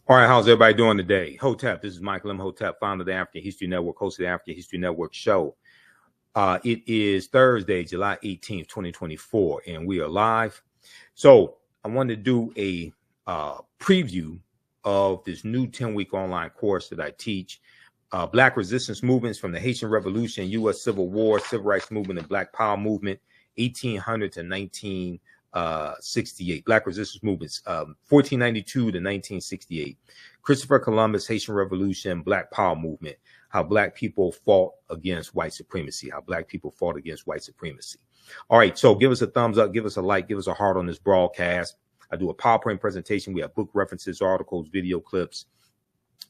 All right, how's everybody doing today? Hotep, this is Michael Imhotep, founder of the African History Network, host of the African History Network show. It is Thursday, July 18th, 2024, and we are live. So I wanted to do a preview of this new 10-week online course that I teach, Black Resistance Movements from the Haitian Revolution, U.S. Civil War, Civil Rights Movement, and Black Power Movement, 1800 to 1968. Black Resistance Movements, 1492 to 1968. Christopher Columbus, Haitian Revolution, Black Power Movement, how Black people fought against white supremacy, how Black people fought against white supremacy. All right, so give us a thumbs up, give us a like, give us a heart on this broadcast. I do a PowerPoint presentation. We have book references, articles, video clips.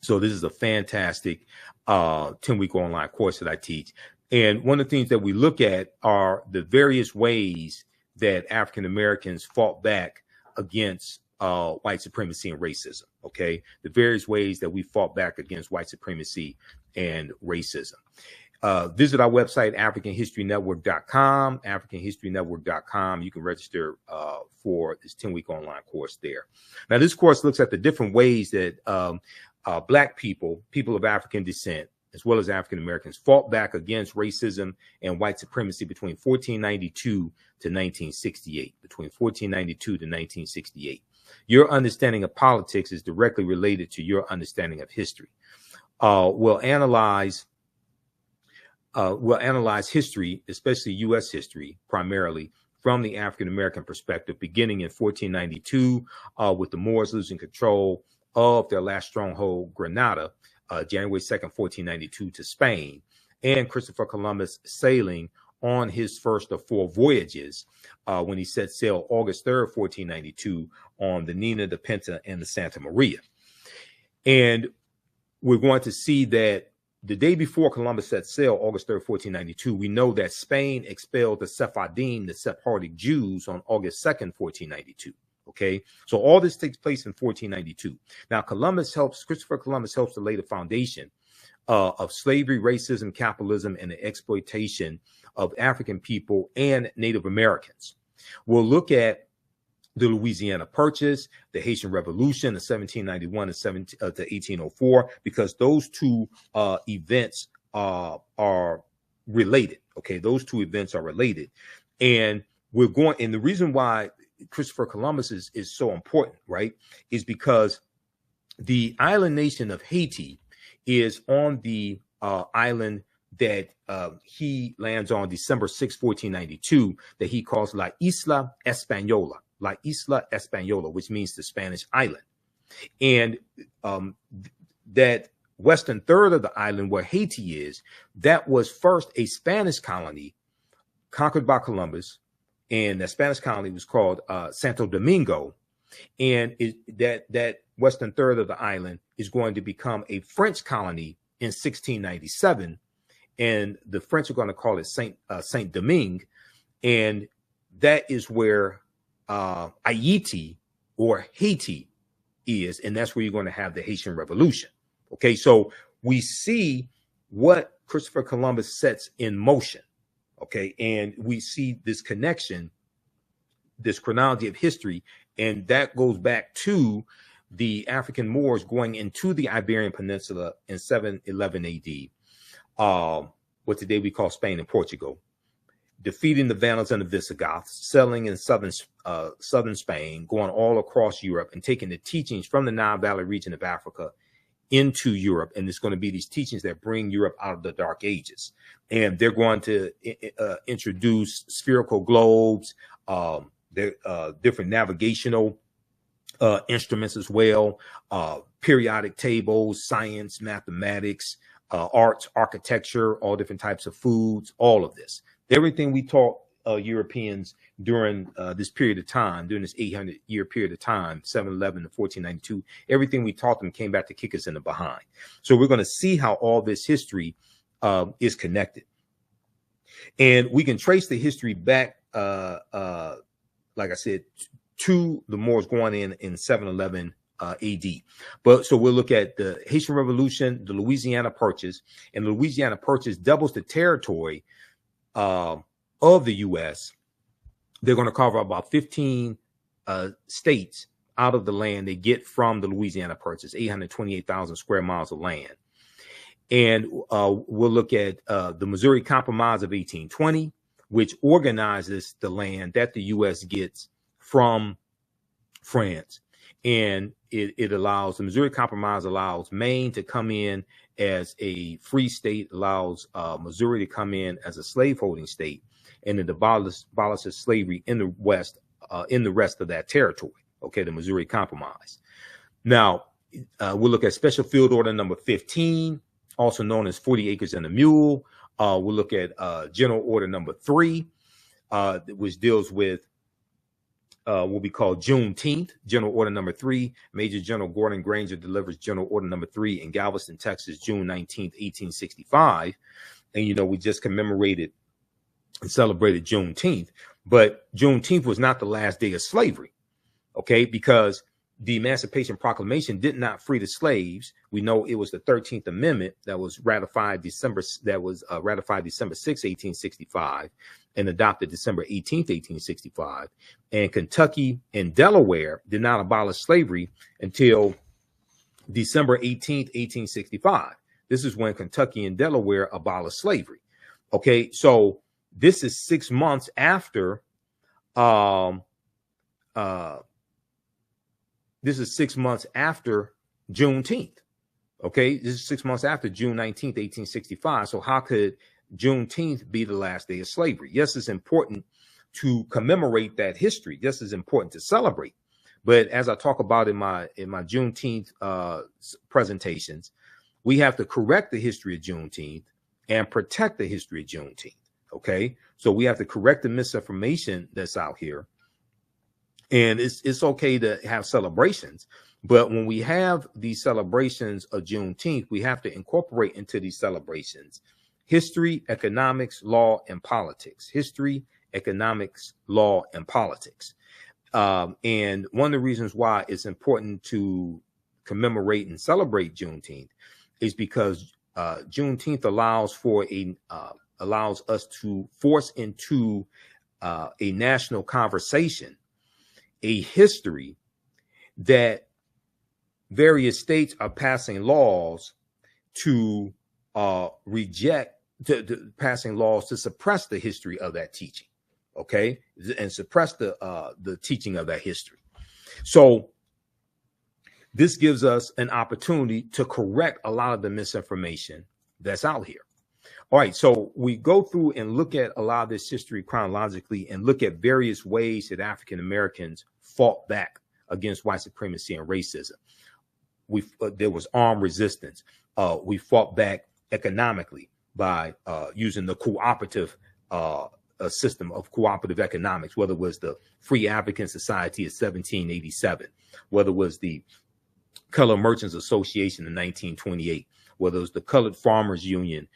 So this is a fantastic 10-week online course that I teach. And one of the things that we look at are the various ways that African Americans fought back against white supremacy and racism. Okay, the various ways that we fought back against white supremacy and racism. Visit our website, AfricanHistoryNetwork.com, AfricanHistoryNetwork.com. You can register for this 10-week online course there. Now, this course looks at the different ways that Black people, people of African descent, as well as African Americans, fought back against racism and white supremacy between 1492 to 1968. Between 1492 to 1968. Your understanding of politics is directly related to your understanding of history. We'll analyze history, especially U.S. history, primarily from the African American perspective, beginning in 1492 with the Moors losing control of their last stronghold, Grenada, January 2nd, 1492 to Spain, and Christopher Columbus sailing on his first of 4 voyages when he set sail August 3rd, 1492 on the Nina, the Pinta, and the Santa Maria. And we're going to see that the day before Columbus set sail, August 3rd, 1492, we know that Spain expelled the Sephardim, the Sephardic Jews, on August 2nd, 1492. Okay, so all this takes place in 1492. Now, Christopher Columbus helps to lay the foundation of slavery, racism, capitalism, and the exploitation of African people and Native Americans. We'll look at the Louisiana Purchase, the Haitian Revolution, the 1791 to 1804, because those two events are related. Okay, those two events are related, and the reason why Christopher Columbus is so important, right, is because the island nation of Haiti is on the island that he lands on December 6, 1492, that he calls La Isla Española, which means the Spanish island. And that western third of the island where Haiti is, that was first a Spanish colony conquered by Columbus. And the Spanish colony was called Santo Domingo. And that western third of the island is going to become a French colony in 1697. And the French are going to call it Saint Domingue. And that is where Haiti or Haiti is. And that's where you're going to have the Haitian Revolution. Okay, so we see what Christopher Columbus sets in motion. Okay, and we see this connection, this chronology of history, and that goes back to the African Moors going into the Iberian Peninsula in 711 AD, what today we call Spain and Portugal, defeating the Vandals and the Visigoths, settling in southern Spain, going all across Europe, and taking the teachings from the Nile Valley region of Africa into Europe. And it's going to be these teachings that bring Europe out of the Dark Ages. And they're going to introduce spherical globes, different navigational instruments as well, periodic tables, science, mathematics, arts, architecture, all different types of foods, all of this. Everything we taught Europeans during this period of time, during this 800-year period of time, 711 to 1492, everything we taught them came back to kick us in the behind. So we're going to see how all this history is connected. And we can trace the history back, like I said, to the Moors going in 711 AD. But so we'll look at the Haitian Revolution, the Louisiana Purchase, and the Louisiana Purchase doubles the territory of the U.S. They're going to cover about 15 states out of the land they get from the Louisiana Purchase, 828,000 square miles of land. And we'll look at the Missouri Compromise of 1820, which organizes the land that the U.S. gets from France. And it allows, the Missouri Compromise allows Maine to come in as a free state, allows Missouri to come in as a slaveholding state, and it abolishes slavery in the West, in the rest of that territory. Okay, the Missouri Compromise. Now, we'll look at Special Field Order number 15, also known as 40 Acres and a Mule. We'll look at General Order number 3, which deals with what we call Juneteenth. General Order number 3, Major General Gordon Granger delivers General Order number 3 in Galveston, Texas, June 19th, 1865. And, you know, we just commemorated and celebrated Juneteenth, but Juneteenth was not the last day of slavery, okay, because the Emancipation Proclamation did not free the slaves. We know it was the 13th Amendment that was ratified December 6, 1865, and adopted December 18th, 1865. And Kentucky and Delaware did not abolish slavery until December 18th, 1865. This is when Kentucky and Delaware abolished slavery. Okay, so this is 6 months after this is 6 months after Juneteenth. Okay, this is 6 months after June 19th, 1865. So how could Juneteenth be the last day of slavery? Yes, it's important to commemorate that history. Yes, it's important to celebrate. But as I talk about in my Juneteenth presentations, we have to correct the history of Juneteenth and protect the history of Juneteenth. Okay, so we have to correct the misinformation that's out here. And it's okay to have celebrations, but when we have these celebrations of Juneteenth, we have to incorporate into these celebrations history, economics, law, and politics. History, economics, law, and politics. And one of the reasons why it's important to commemorate and celebrate Juneteenth is because Juneteenth allows us to force into a national conversation a history that various states are passing laws to passing laws to suppress the history of that teaching, okay, and suppress the teaching of that history. So this gives us an opportunity to correct a lot of the misinformation that's out here. All right, so we go through and look at a lot of this history chronologically and look at various ways that African Americans fought back against white supremacy and racism. There was armed resistance. We fought back economically by using the cooperative system of cooperative economics, whether it was the Free African Society of 1787, whether it was the Colored Merchants Association in 1928, whether it was the Colored Farmers Union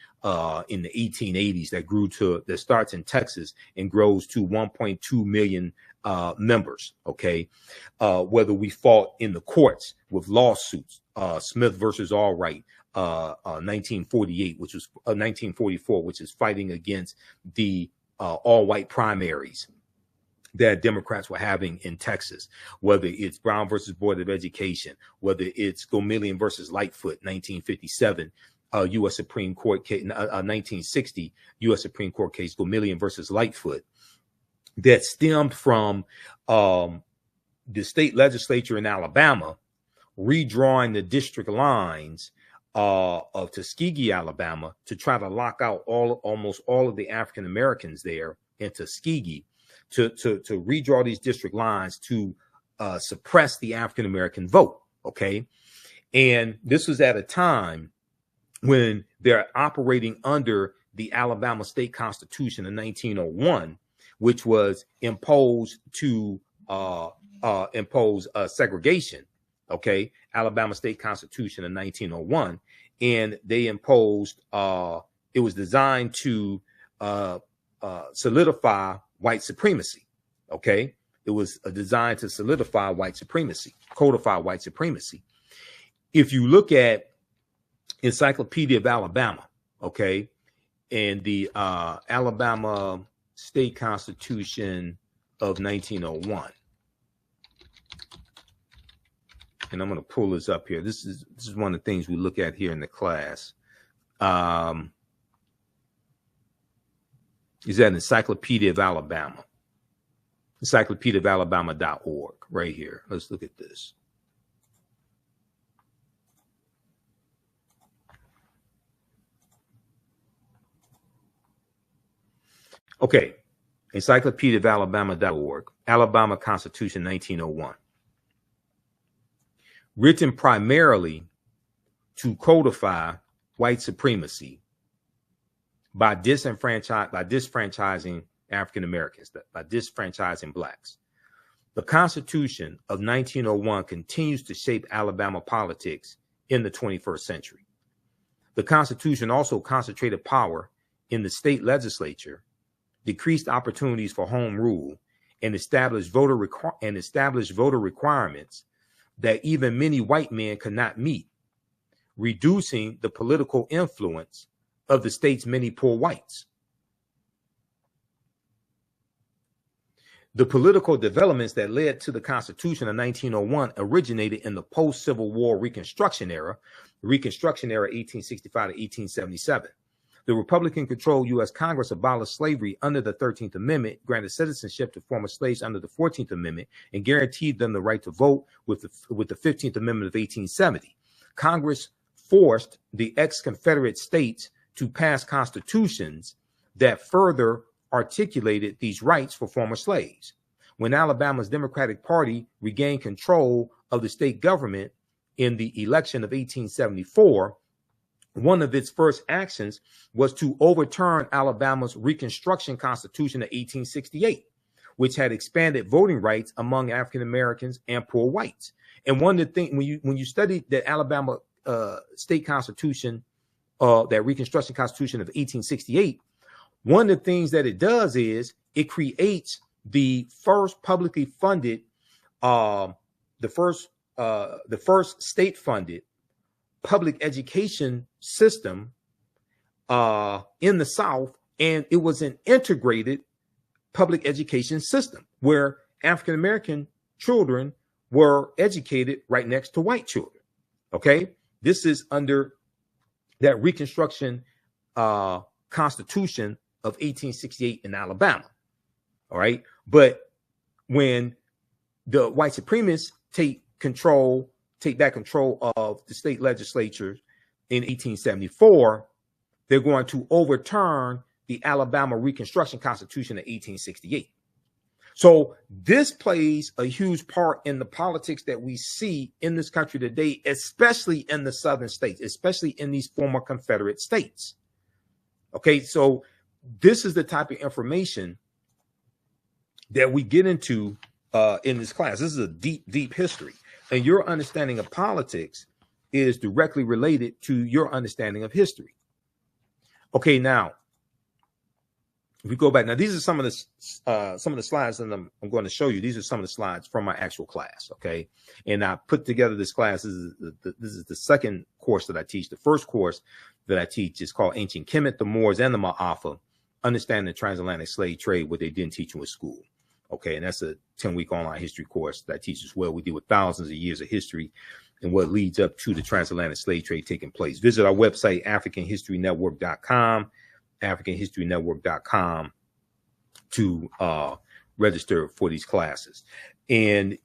in the 1880s that starts in Texas and grows to 1.2 million members. Okay, whether we fought in the courts with lawsuits, Smith versus Allwright, 1948, which was 1944, which is fighting against the all-white primaries that Democrats were having in Texas, whether it's Brown versus Board of Education, whether it's Gomillion versus Lightfoot, 1957, U.S. Supreme Court case, 1960 U.S. Supreme Court case, Gomillion versus Lightfoot, that stemmed from the state legislature in Alabama redrawing the district lines of Tuskegee, Alabama, to try to lock out almost all of the African Americans there in Tuskegee, to redraw these district lines to suppress the African American vote. Okay, and this was at a time when they're operating under the Alabama State Constitution in 1901, which was imposed to impose segregation. Okay, Alabama State Constitution in 1901, and they imposed. It was designed to solidify white supremacy. Okay, it was designed to solidify white supremacy, codify white supremacy. If you look at Encyclopedia of Alabama, okay, and the Alabama State Constitution of 1901. and I'm going to pull this up here. This is one of the things we look at here in the class. Is that Encyclopedia of Alabama? Encyclopediaofalabama.org right here. Let's look at this. Okay, Encyclopediaofalabama.org, Alabama Constitution 1901. Written primarily to codify white supremacy by disfranchising African Americans, by disfranchising blacks. The Constitution of 1901 continues to shape Alabama politics in the 21st century. The Constitution also concentrated power in the state legislature, decreased opportunities for home rule, and established voter requirements that even many white men could not meet, reducing the political influence of the state's many poor whites. The political developments that led to the Constitution of 1901 originated in the post-Civil War Reconstruction era, 1865 to 1877. The Republican-controlled U.S. Congress abolished slavery under the 13th Amendment, granted citizenship to former slaves under the 14th Amendment, and guaranteed them the right to vote with the 15th Amendment of 1870. Congress forced the ex-Confederate states to pass constitutions that further articulated these rights for former slaves. When Alabama's Democratic Party regained control of the state government in the election of 1874, one of its first actions was to overturn Alabama's Reconstruction Constitution of 1868, which had expanded voting rights among African Americans and poor whites. And one of the things, when you study the Alabama state constitution, that Reconstruction Constitution of 1868, one of the things that it does is it creates the first publicly funded, the first state-funded public education system in the South, and it was an integrated public education system where African American children were educated right next to white children. Okay, this is under that Reconstruction Constitution of 1868 in Alabama. All right, but when the white supremacists take back control of the state legislature in 1874, they're going to overturn the Alabama Reconstruction Constitution of 1868. So this plays a huge part in the politics that we see in this country today, especially in the southern states, especially in these former Confederate states. Okay, so this is the type of information that we get into in this class. This is a deep, deep history. And your understanding of politics is directly related to your understanding of history. Okay, now, if we go back, now these are some of the slides that I'm going to show you. These are some of the slides from my actual class, okay? And I put together this class. This is the second course that I teach. The first course that I teach is called Ancient Kemet, the Moors, and the Ma'afa, Understanding the Transatlantic Slave Trade, what they didn't teach you in school. Okay, and that's a 10-week online history course that I teach as well. We deal with thousands of years of history and what leads up to the transatlantic slave trade taking place. Visit our website, AfricanHistoryNetwork.com, AfricanHistoryNetwork.com to register for these classes. And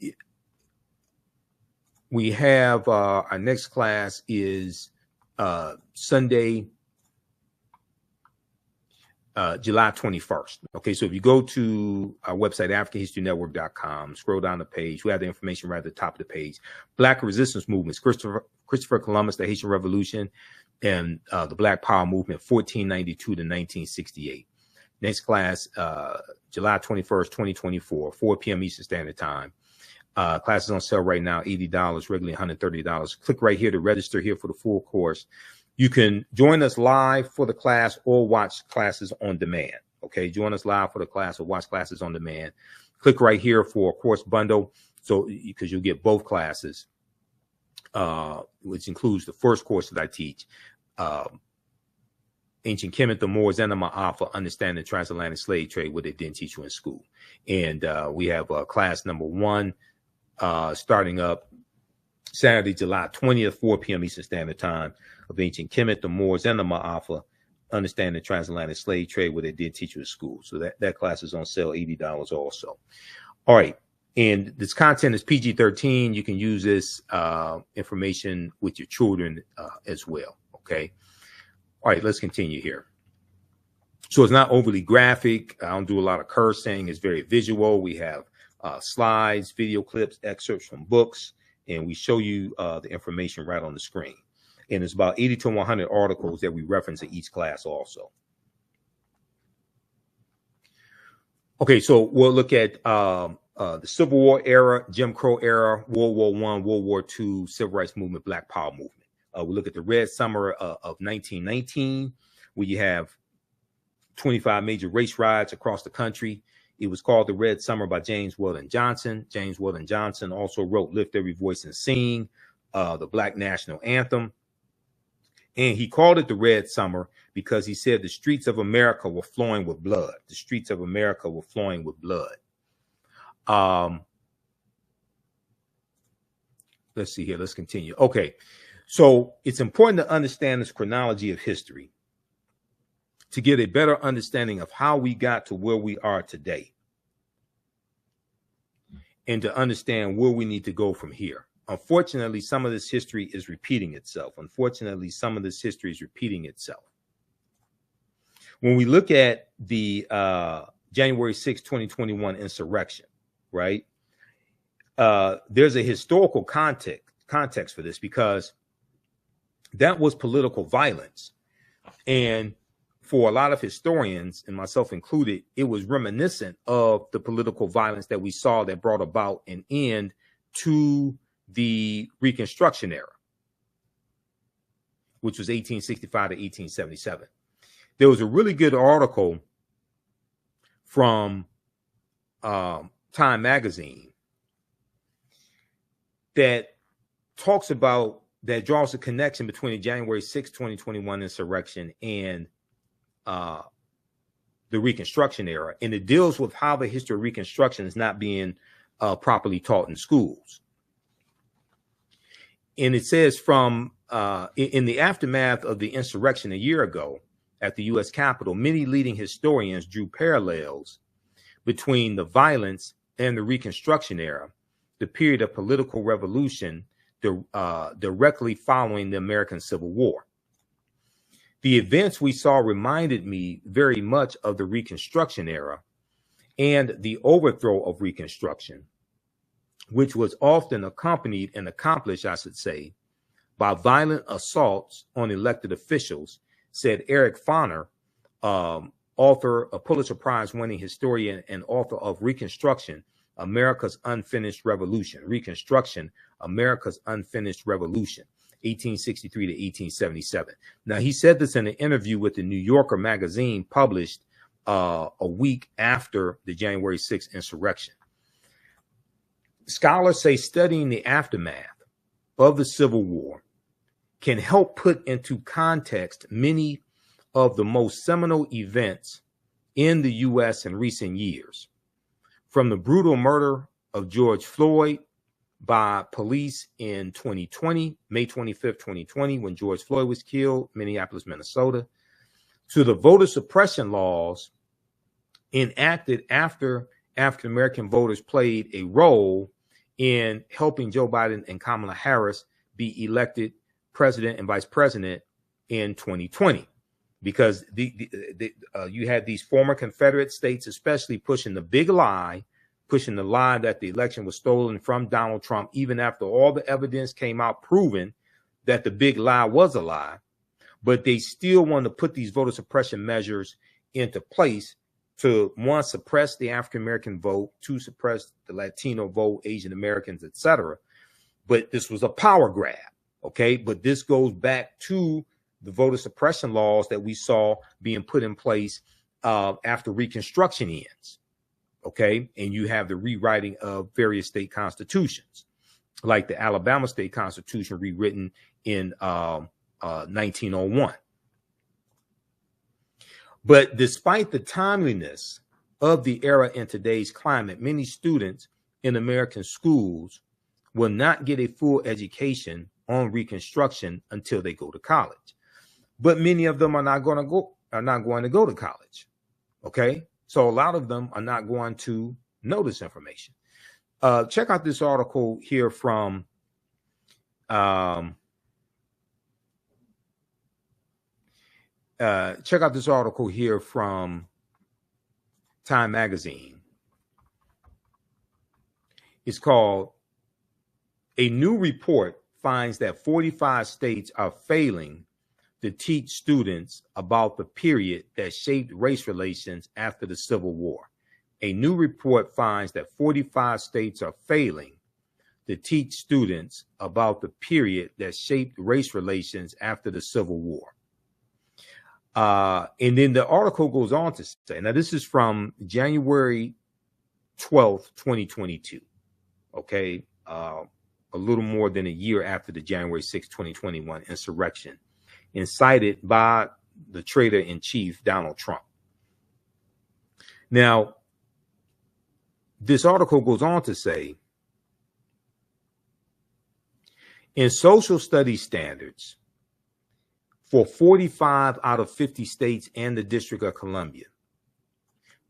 we have our next class is Sunday, July 21st. Okay, so if you go to our website, AfricanHistoryNetwork.com, scroll down the page, we have the information right at the top of the page. Black resistance movements, Christopher Columbus, the Haitian Revolution, and the Black Power movement, 1492 to 1968. Next class, July 21st, 2024, 4 p.m. Eastern Standard Time. Classes on sale right now, $80, regularly $130. Click right here to register here for the full course. You can join us live for the class or watch classes on demand. Okay, join us live for the class or watch classes on demand. Click right here for a course bundle, so because you'll get both classes, which includes the first course that I teach, Ancient Kemet, the Moors, and the Ma'afa, Understanding the Transatlantic Slave Trade, what they didn't teach you in school. And we have class number 1 starting up Saturday, July 20th, 4 p.m. Eastern Standard Time, of Ancient Kemet, the Moors, and the Ma'afa, Understanding the Transatlantic Slave Trade, where they did teach you at school. So that class is on sale, $80 also. All right. And this content is PG-13. You can use this information with your children as well. Okay. All right, let's continue here. So it's not overly graphic. I don't do a lot of cursing. It's very visual. We have slides, video clips, excerpts from books, and we show you the information right on the screen. And it's about 80 to 100 articles that we reference in each class also. Okay, so we'll look at the Civil War era, Jim Crow era, World War I, World War II, Civil Rights Movement, Black Power Movement. We look at the Red Summer of 1919, where you have 25 major race riots across the country. It was called the Red Summer by James Weldon Johnson. James Weldon Johnson also wrote Lift Every Voice and Sing, the Black National Anthem. And he called it the Red Summer because he said the streets of America were flowing with blood. The streets of America were flowing with blood. Let's see here. Let's continue. Okay. So it's important to understand this chronology of history to get a better understanding of how we got to where we are today and to understand where we need to go from here. Unfortunately, some of this history is repeating itself. When we look at the January 6, 2021 insurrection, right? There's a historical context for this because that was political violence. And for a lot of historians, and myself included, it was reminiscent of the political violence that we saw that brought about an end to the Reconstruction era, which was 1865 to 1877. There was a really good article from Time magazine that talks about, that draws a connection between the January 6, 2021 insurrection and the Reconstruction era. And it deals with how the history of Reconstruction is not being properly taught in schools. And it says from in the aftermath of the insurrection a year ago at the U.S. Capitol, many leading historians drew parallels between the violence and the Reconstruction era, the period of political revolution directly following the American Civil War. The events we saw reminded me very much of the Reconstruction era and the overthrow of Reconstruction, which was often accompanied and accomplished, I should say, by violent assaults on elected officials, said Eric Foner, author, a Pulitzer Prize winning historian and author of Reconstruction, America's Unfinished Revolution. Reconstruction, America's Unfinished Revolution, 1863 to 1877. Now, he said this in an interview with the New Yorker magazine published a week after the January 6th insurrection. Scholars say studying the aftermath of the Civil War can help put into context many of the most seminal events in the U.S. in recent years, from the brutal murder of George Floyd by police in 2020, May 25th, 2020, when George Floyd was killed, Minneapolis, Minnesota, to the voter suppression laws enacted after African-American voters played a role in helping Joe Biden and Kamala Harris be elected president and vice president in 2020. Because you had these former Confederate states, especially pushing the big lie, pushing the lie that the election was stolen from Donald Trump, even after all the evidence came out proving that the big lie was a lie. But they still want to put these voter suppression measures into place to, one, suppress the African-American vote, two, suppress the Latino vote, Asian Americans, etc. But this was a power grab, okay? But this goes back to the voter suppression laws that we saw being put in place after Reconstruction ends, okay? And you have the rewriting of various state constitutions, like the Alabama state constitution rewritten in 1901. But despite the timeliness of the era in today's climate, many students in American schools will not get a full education on Reconstruction until they go to college. But many of them are not going to go to college. Okay, so a lot of them are not going to know this information. Check out this article here from Time Magazine. It's called "A New Report Finds That 45 States Are Failing to Teach Students About the Period That Shaped Race Relations After the Civil War." A new report finds that 45 states are failing to teach students about the period that shaped race relations after the Civil War. And then the article goes on to say, now this is from January 12th, 2022. Okay, a little more than a year after the January 6th, 2021 insurrection incited by the traitor-in-chief, Donald Trump. Now, this article goes on to say, in social studies standards for 45 out of 50 states and the District of Columbia,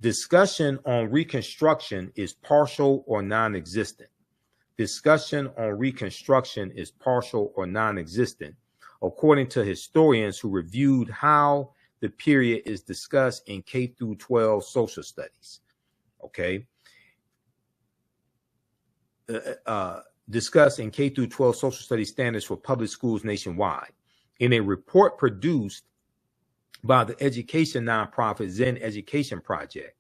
discussion on Reconstruction is partial or non-existent. Discussion on Reconstruction is partial or non-existent, according to historians who reviewed how the period is discussed in K through 12 social studies. Okay. Discussed in K through 12 social studies standards for public schools nationwide. In a report produced by the education nonprofit Zen Education Project,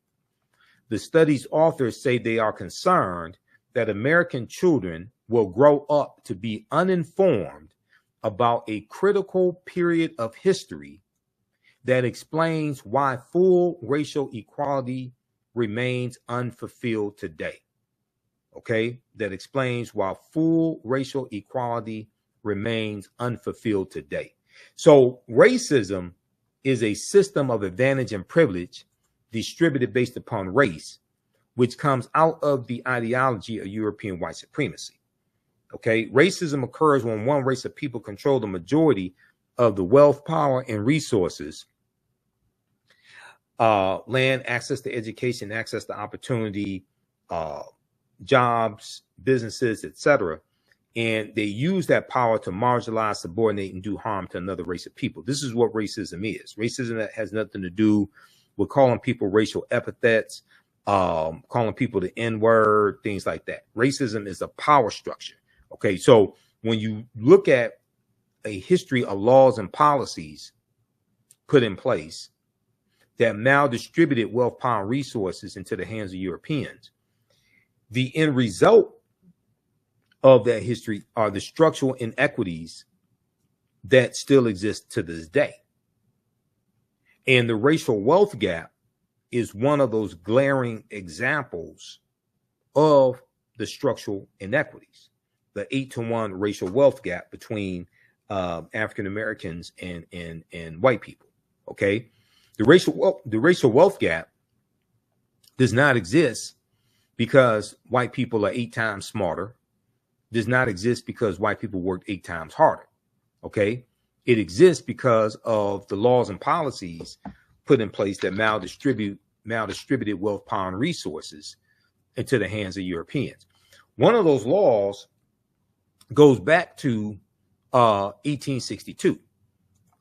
the study's authors say they are concerned that American children will grow up to be uninformed about a critical period of history that explains why full racial equality remains unfulfilled today. Okay, that explains why full racial equality remains unfulfilled today. So racism is a system of advantage and privilege distributed based upon race, which comes out of the ideology of European white supremacy. Okay, racism occurs when one race of people control the majority of the wealth, power, and resources, land, access to education, access to opportunity, jobs, businesses, etc. And they use that power to marginalize, subordinate, and do harm to another race of people. This is what racism is. Racism has nothing to do with calling people racial epithets, calling people the N-word, things like that. Racism is a power structure. Okay, so when you look at a history of laws and policies put in place that maldistributed wealth, power, and resources into the hands of Europeans, the end result of that history are the structural inequities that still exist to this day. And the racial wealth gap is one of those glaring examples of the structural inequities, the 8-to-1 racial wealth gap between African Americans and white people. Okay, the racial wealth gap does not exist because white people are 8 times smarter. Does not exist because white people worked 8 times harder. Okay, it exists because of the laws and policies put in place that maldistributed wealth, power, and resources into the hands of Europeans. One of those laws goes back to 1862.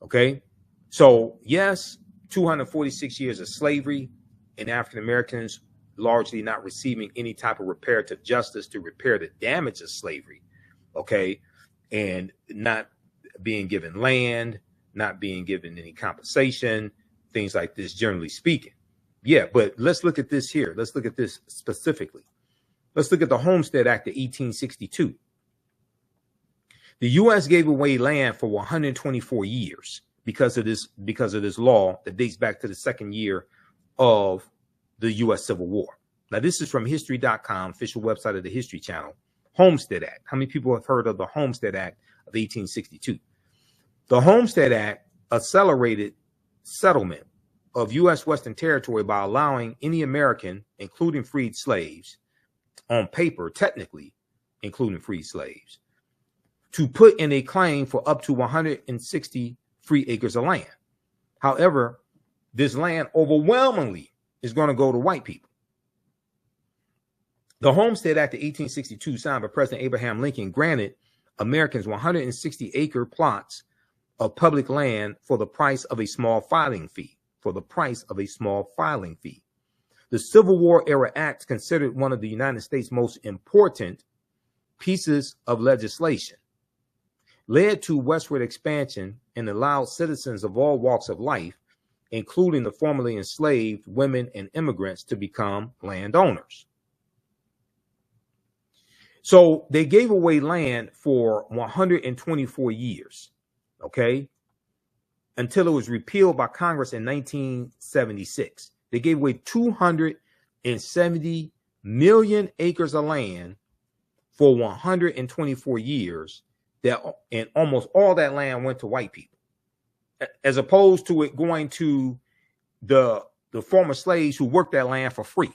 Okay, so yes, 246 years of slavery and African Americans largely not receiving any type of reparative justice to repair the damage of slavery. Okay, and not being given land, not being given any compensation, things like this, generally speaking. Yeah, but let's look at this here. Let's look at this specifically. Let's look at the Homestead Act of 1862. The U.S. gave away land for 124 years because of this law that dates back to the second year of the U.S. Civil War. Now, this is from history.com, official website of the History Channel. Homestead Act. How many people have heard of the Homestead Act of 1862? The Homestead Act accelerated settlement of U.S. Western Territory by allowing any American, including freed slaves, on paper, technically, including free slaves, to put in a claim for up to 160 free acres of land. However, this land overwhelmingly is going to go to white people. The Homestead Act of 1862, signed by President Abraham Lincoln, granted Americans 160-acre plots of public land for the price of a small filing fee. The Civil War era act, considered one of the United States' most important pieces of legislation, led to westward expansion and allowed citizens of all walks of life, including the formerly enslaved, women, and immigrants, to become landowners. So they gave away land for 124 years, okay, until it was repealed by Congress in 1976. They gave away 270 million acres of land for 124 years, and almost all that land went to white people, as opposed to it going to the former slaves who worked that land for free.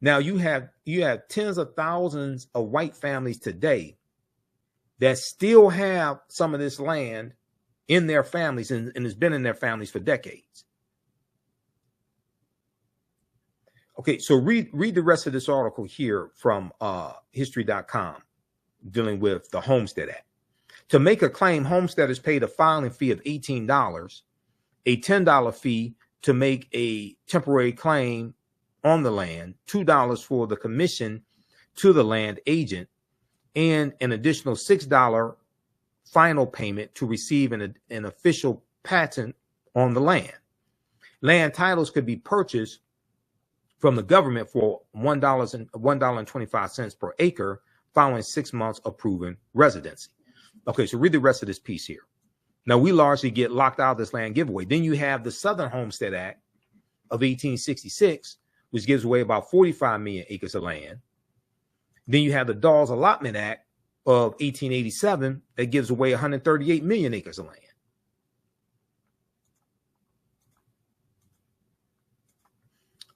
Now you have tens of thousands of white families today that still have some of this land in their families, and it's been in their families for decades. Okay, so read the rest of this article here from history.com dealing with the Homestead Act. To make a claim, homesteaders paid a filing fee of $18, a $10 fee to make a temporary claim on the land, $2 for the commission to the land agent, and an additional $6 final payment to receive an official patent on the land. Land titles could be purchased from the government for $1.25 per acre following 6 months of proven residency. Okay, so read the rest of this piece here. Now, we largely get locked out of this land giveaway. Then you have the Southern Homestead Act of 1866, which gives away about 45 million acres of land. Then you have the Dawes Allotment Act of 1887 that gives away 138 million acres of land.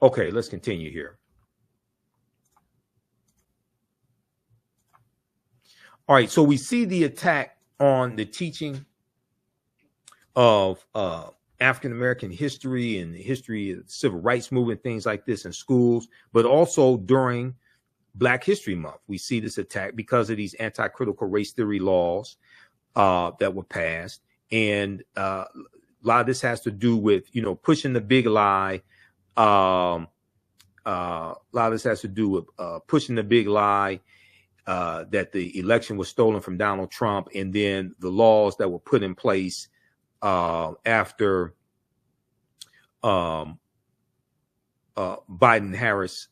Okay, let's continue here. All right, so we see the attack on the teaching of African-American history and the history of the civil rights movement, things like this in schools, but also during Black History Month. We see this attack because of these anti-critical race theory laws that were passed. And a lot of this has to do with, pushing the big lie. A lot of this has to do with pushing the big lie that the election was stolen from Donald Trump, and then the laws that were put in place after Biden-Harris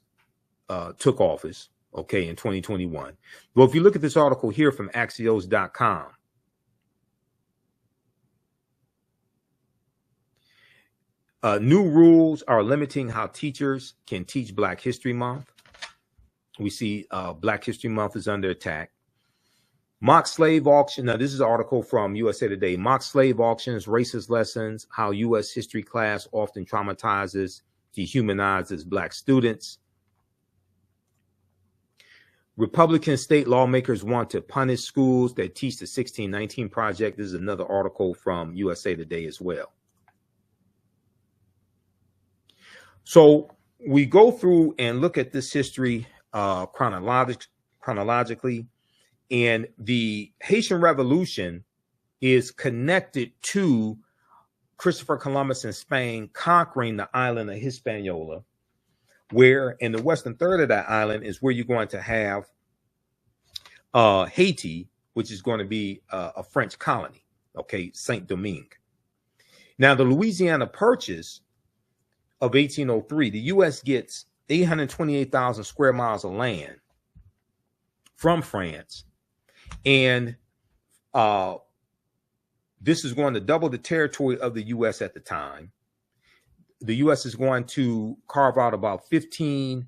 took office, okay, in 2021. Well, if you look at this article here from Axios.com, new rules are limiting how teachers can teach Black History Month. We see Black History Month is under attack. Mock slave auction. Now, this is an article from USA Today. Mock slave auctions, racist lessons, how U.S. history class often traumatizes, dehumanizes Black students. Republican state lawmakers want to punish schools that teach the 1619 Project. This is another article from USA Today as well. So we go through and look at this history chronologically, and the Haitian Revolution is connected to Christopher Columbus in Spain conquering the island of Hispaniola, where in the western third of that island is where you're going to have Haiti, which is going to be a French colony, okay, Saint-Domingue. Now, the Louisiana Purchase of 1803, the U.S. gets 828,000 square miles of land from France. And this is going to double the territory of the U.S. at the time. The U.S. is going to carve out about 15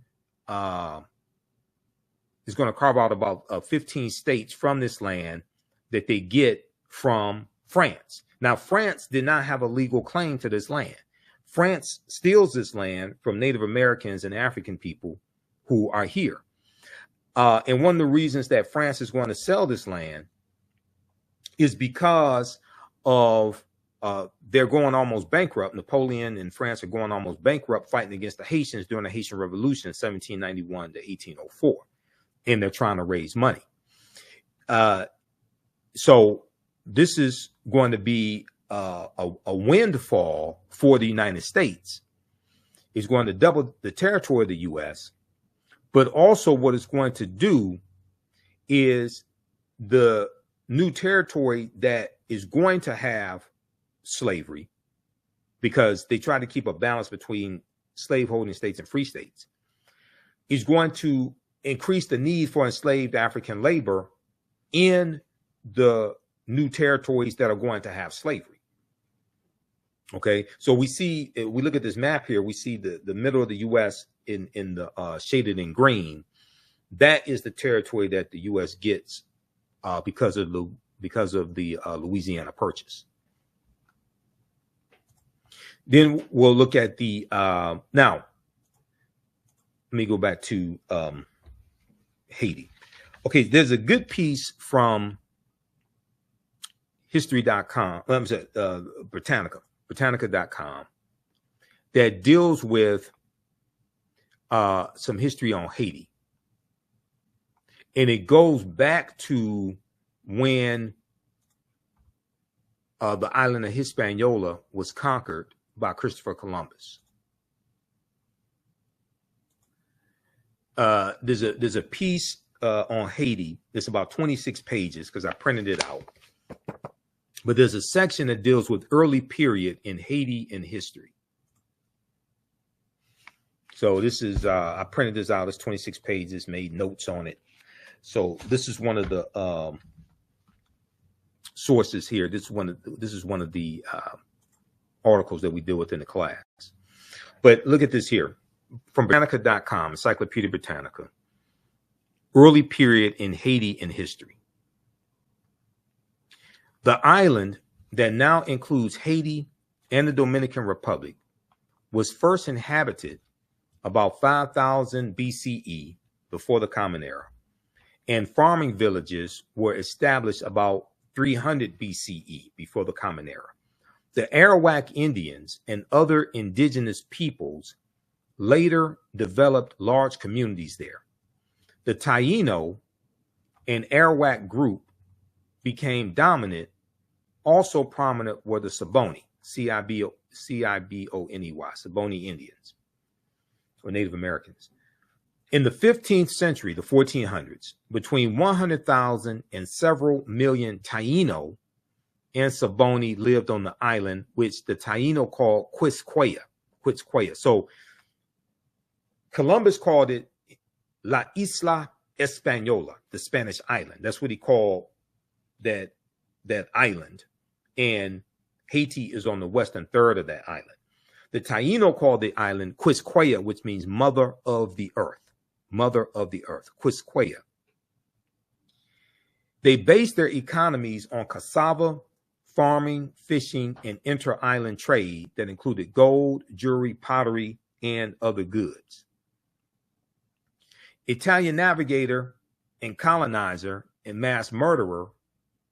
states from this land that they get from France. Now, France did not have a legal claim to this land. France steals this land from Native Americans and African people who are here. And one of the reasons that France is going to sell this land is because of they're going almost bankrupt. Napoleon and France are going almost bankrupt fighting against the Haitians during the Haitian Revolution in 1791 to 1804. And they're trying to raise money. So this is going to be a windfall for the United States. It's going to double the territory of the U.S., but also what it's going to do is the new territory that is going to have slavery, because they try to keep a balance between slaveholding states and free states, is going to increase the need for enslaved African labor in the new territories that are going to have slavery. Okay, so we see, we look at this map here, we see the middle of the U.S. in the shaded in green. That is the territory that the U.S. gets because of the Louisiana Purchase. Then we'll look at the now. Let me go back to Haiti. Okay, there's a good piece from history.com. Britannica.com that deals with some history on Haiti. And it goes back to when the island of Hispaniola was conquered by Christopher Columbus. There's a piece on Haiti. It's about 26 pages because I printed it out. But there's a section that deals with early period in Haiti in history. So this is, I printed this out. It's 26 pages, made notes on it. So this is one of the sources here. This is one of the articles that we deal with in the class. But look at this here from Britannica.com, Encyclopedia Britannica. Early period in Haiti in history. The island that now includes Haiti and the Dominican Republic was first inhabited about 5000 BCE, before the Common Era, and farming villages were established about 300 BCE, before the Common Era. The Arawak Indians and other indigenous peoples later developed large communities there. The Taino and Arawak group became dominant. Also prominent were the Saboni, C-I-B-O-N-E-Y, Saboni Indians, or Native Americans. In the 15th century, the 1400s, between 100,000 and several million Taino and Saboni lived on the island, which the Taino called Quisqueya. So Columbus called it La Isla Española, the Spanish island. That's what he called that island. And Haiti is on the western third of that island. The Taino called the island Quisqueya, which means mother of the earth. Mother of the earth, Quisqueya. They based their economies on cassava, farming, fishing, and inter-island trade that included gold, jewelry, pottery, and other goods. Italian navigator and colonizer and mass murderer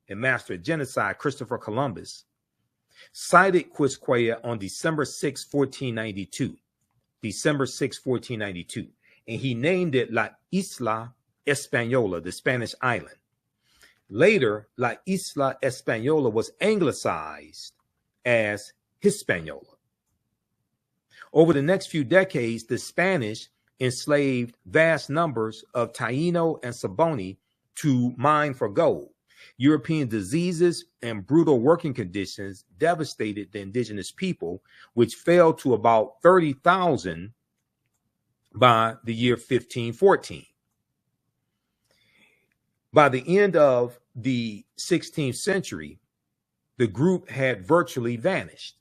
and master of genocide Christopher Columbus sighted Quisqueya on December 6, 1492. December 6, 1492. And he named it La Isla Española, the Spanish island. Later, La Isla Española was anglicized as Hispaniola. Over the next few decades, the Spanish enslaved vast numbers of Taino and Saboni to mine for gold. European diseases and brutal working conditions devastated the indigenous people, which fell to about 30,000 by the year 1514. By the end of the 16th century, the group had virtually vanished.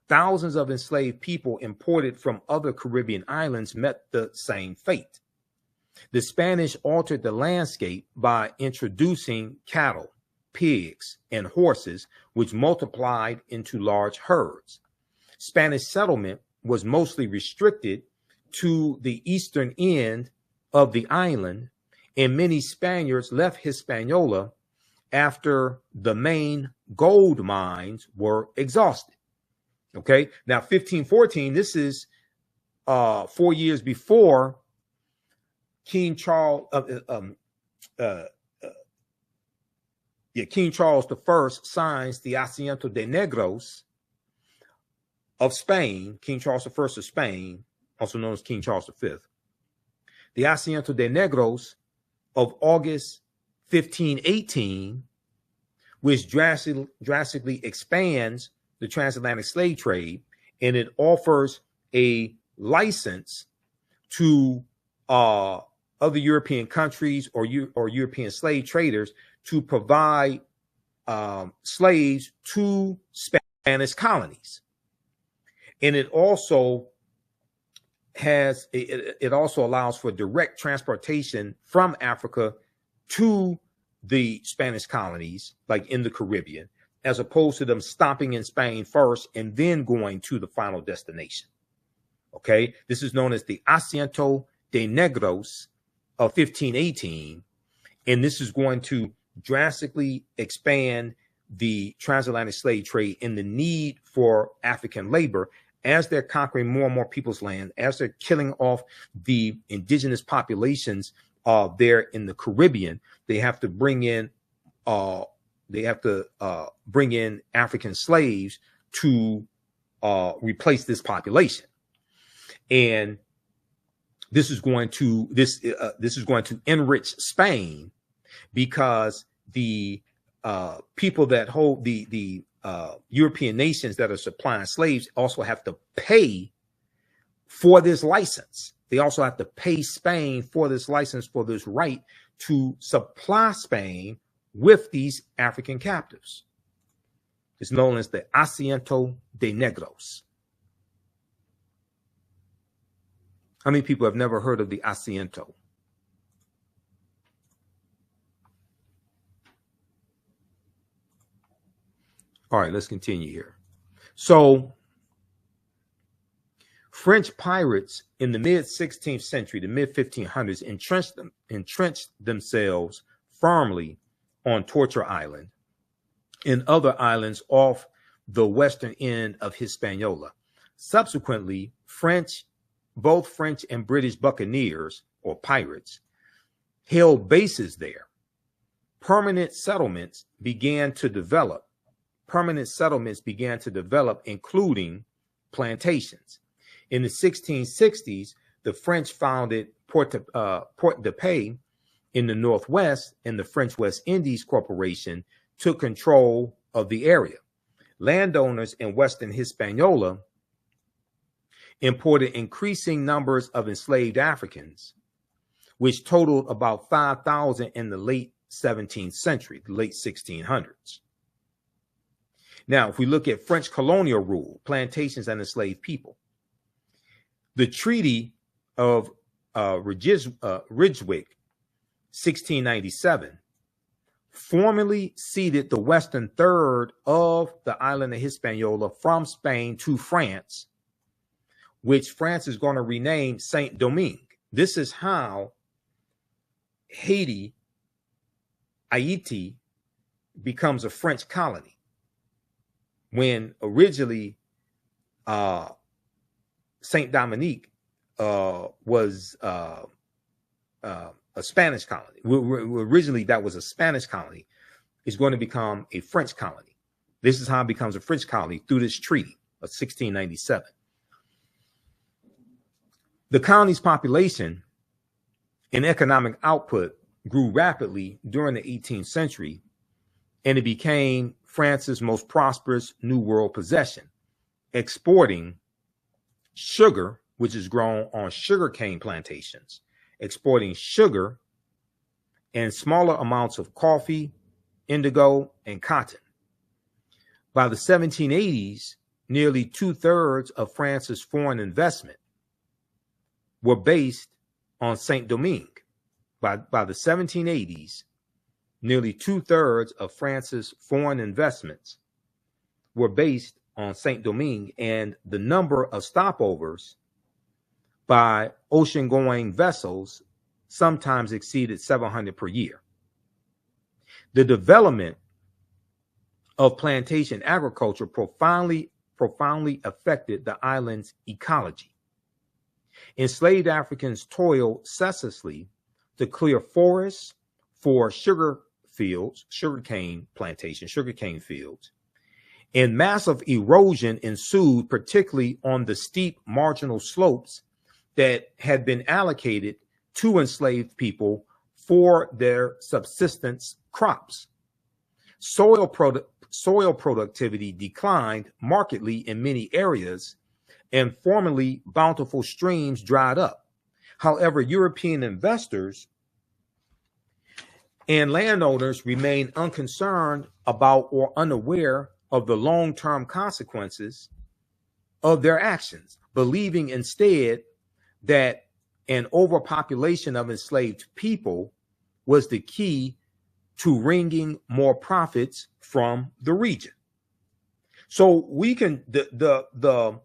Thousands of enslaved people imported from other Caribbean islands met the same fate. The Spanish altered the landscape by introducing cattle, pigs, and horses, which multiplied into large herds. Spanish settlement was mostly restricted to the eastern end of the island and many Spaniards left Hispaniola after the main gold mines were exhausted. Okay, now 1514, this is 4 years before King Charles King Charles I signs the Asiento de Negros of Spain, King Charles I of Spain, also known as King Charles V. The Asiento de Negros of August 1518, which drastically expands the transatlantic slave trade, and it offers a license to other European countries or European slave traders to provide slaves to Spanish colonies. And it also has it also allows for direct transportation from Africa to the Spanish colonies, like in the Caribbean, as opposed to them stopping in Spain first and then going to the final destination. Okay, this is known as the Asiento de Negros of 1518, and this is going to drastically expand the transatlantic slave trade and the need for African labor as they're conquering more and more people's land, as they're killing off the indigenous populations there in the Caribbean. They have to bring in African slaves to replace this population, and this is going to enrich Spain, because the people that hold the European nations that are supplying slaves also have to pay for this license. They also have to pay Spain for this license, for this right to supply Spain with these African captives. It's known as the Asiento de Negros. How many people have never heard of the Asiento? All right, let's continue here. So French pirates in the mid-16th century, the mid-1500s, entrenched themselves firmly on Torture Island and other islands off the western end of Hispaniola. Subsequently, both French and British buccaneers or pirates held bases there. Permanent settlements began to develop, including plantations. In the 1660s, the French founded Port de Paix in the Northwest, and the French West Indies Corporation took control of the area. Landowners in Western Hispaniola imported increasing numbers of enslaved Africans, which totaled about 5,000 in the late 17th century, the late 1600s. Now, if we look at French colonial rule, plantations and enslaved people, the Treaty of Ridgewick, 1697, formally ceded the western third of the island of Hispaniola from Spain to France, which France is going to rename Saint Domingue. This is how Haiti becomes a French colony, when originally Saint Dominique was a Spanish colony. Originally, that was a Spanish colony. It's going to become a French colony. This is how it becomes a French colony, through this treaty of 1697. The colony's population and economic output grew rapidly during the 18th century, and it became France's most prosperous New World possession, exporting sugar, which is grown on sugarcane plantations, exporting sugar and smaller amounts of coffee, indigo, and cotton. By the 1780s, nearly 2/3 of France's foreign investment were based on Saint Domingue. By the 1780s, nearly 2/3 of France's foreign investments were based on Saint Domingue, and the number of stopovers by ocean-going vessels sometimes exceeded 700 per year. The development of plantation agriculture profoundly affected the island's ecology. Enslaved Africans toiled ceaselessly to clear forests for sugarcane fields, and massive erosion ensued, particularly on the steep marginal slopes that had been allocated to enslaved people for their subsistence crops. Soil productivity declined markedly in many areas, and formerly bountiful streams dried up. However, European investors and landowners remained unconcerned about or unaware of the long-term consequences of their actions, believing instead that an overpopulation of enslaved people was the key to wringing more profits from the region. So we can the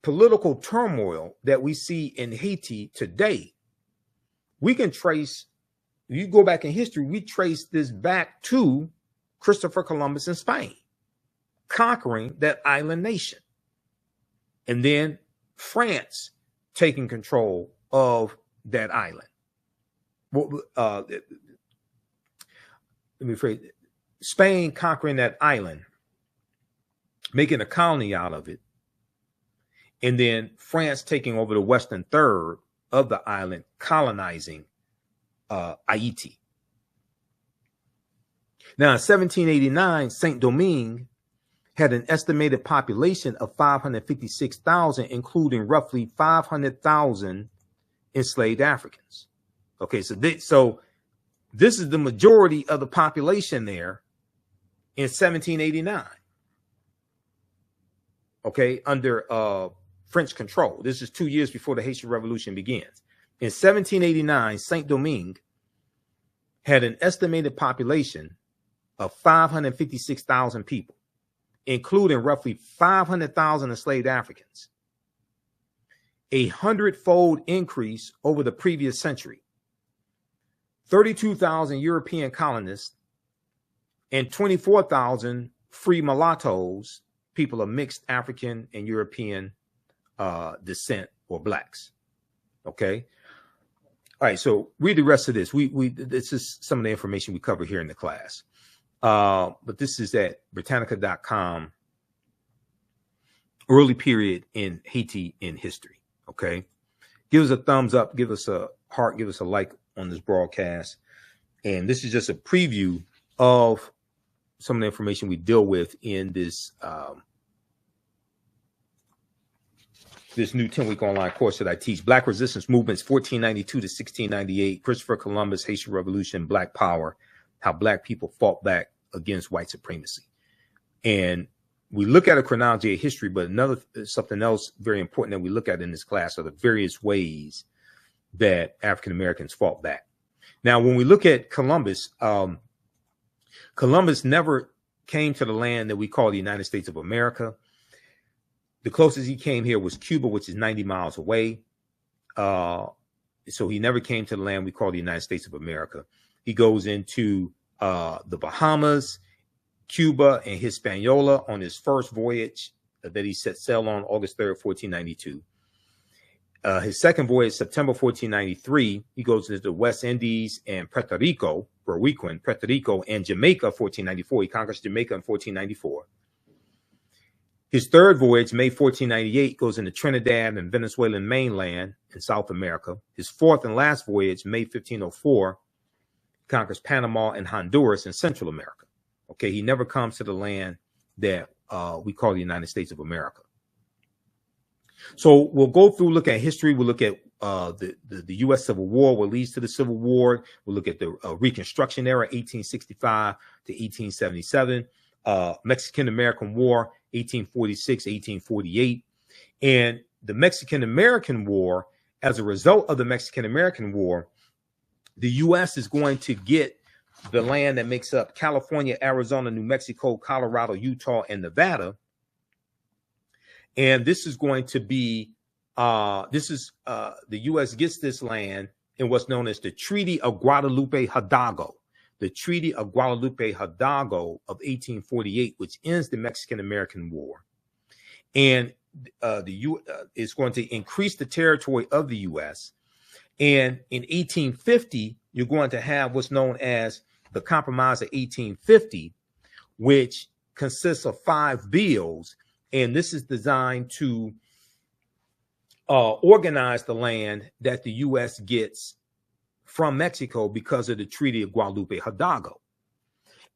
political turmoil that we see in Haiti today, we can trace, you go back in history, we trace this back to Christopher Columbus in Spain, conquering that island nation. And then France taking control of that island. Let me phrase it. Spain conquering that island, making a colony out of it, and then France taking over the western third of the island, colonizing Haiti. Now, in 1789, Saint-Domingue had an estimated population of 556,000, including roughly 500,000 enslaved Africans. Okay, so this is the majority of the population there in 1789. Okay, under French control. This is 2 years before the Haitian Revolution begins. In 1789, Saint-Domingue had an estimated population of 556,000 people, including roughly 500,000 enslaved Africans, a 100-fold increase over the previous century, 32,000 European colonists, and 24,000 free mulattoes, people of mixed African and European descent, or blacks. Okay. All right. So read the rest of this. This is some of the information we cover here in the class. But this is at Britannica.com, early period in Haiti in history. Okay. Give us a thumbs up, give us a heart, give us a like on this broadcast. And this is just a preview of some of the information we deal with in this this new 10-week online course that I teach. Black Resistance Movements, 1492 to 1698, Christopher Columbus, Haitian Revolution, Black Power, how Black people fought back against white supremacy. And we look at a chronology of history, but something else very important that we look at in this class are the various ways that African Americans fought back. Now, when we look at Columbus, Columbus never came to the land that we call the United States of America. The closest he came here was Cuba, which is 90 miles away. So he never came to the land we call the United States of America. He goes into the Bahamas, Cuba, and Hispaniola on his first voyage that he set sail on August 3rd, 1492. His second voyage, September 1493, he goes into the West Indies and Puerto Rico, Puerto Rico and Jamaica, 1494. He conquers Jamaica in 1494. His third voyage, May 1498, goes into Trinidad and Venezuelan mainland in South America. His fourth and last voyage, May 1504, conquers Panama and Honduras in Central America. Okay, he never comes to the land that we call the United States of America. So we'll go through, look at history. We'll look at the U.S. Civil War, what leads to the Civil War. We'll look at the Reconstruction era, 1865 to 1877, Mexican-American War, 1846, 1848. And the Mexican-American War, as a result of the Mexican-American War, the U.S. is going to get the land that makes up California, Arizona, New Mexico, Colorado, Utah, and Nevada. And this is going to be, the U.S. gets this land in what's known as the Treaty of Guadalupe Hidalgo. The Treaty of Guadalupe Hidalgo of 1848, which ends the Mexican-American War. And is going to increase the territory of the U.S. And in 1850, you're going to have what's known as the Compromise of 1850, which consists of 5 bills. And this is designed to organize the land that the U.S. gets from Mexico because of the Treaty of Guadalupe Hidalgo.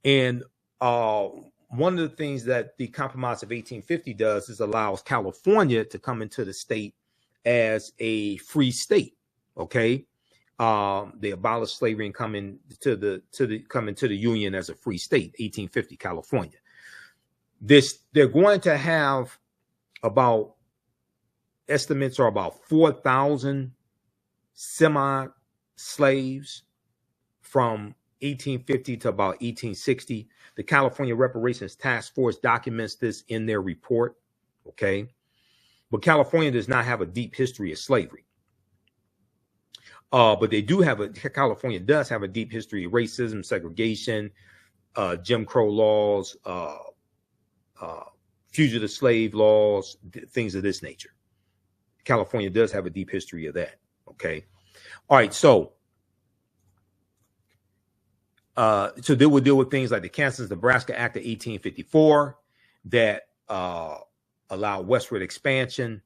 And one of the things that the Compromise of 1850 does is allows California to come into the state as a free state. Okay, they abolished slavery and come into the Union as a free state. 1850, California. They're going to have about, estimates are about 4,000 semi-slaves from 1850 to about 1860. The California Reparations Task Force documents this in their report. Okay, but California does not have a deep history of slavery. But they do have California does have a deep history of racism, segregation, Jim Crow laws, fugitive slave laws, things of this nature. California does have a deep history of that. Okay. All right. So they will deal with things like the Kansas-Nebraska Act of 1854 that allowed westward expansion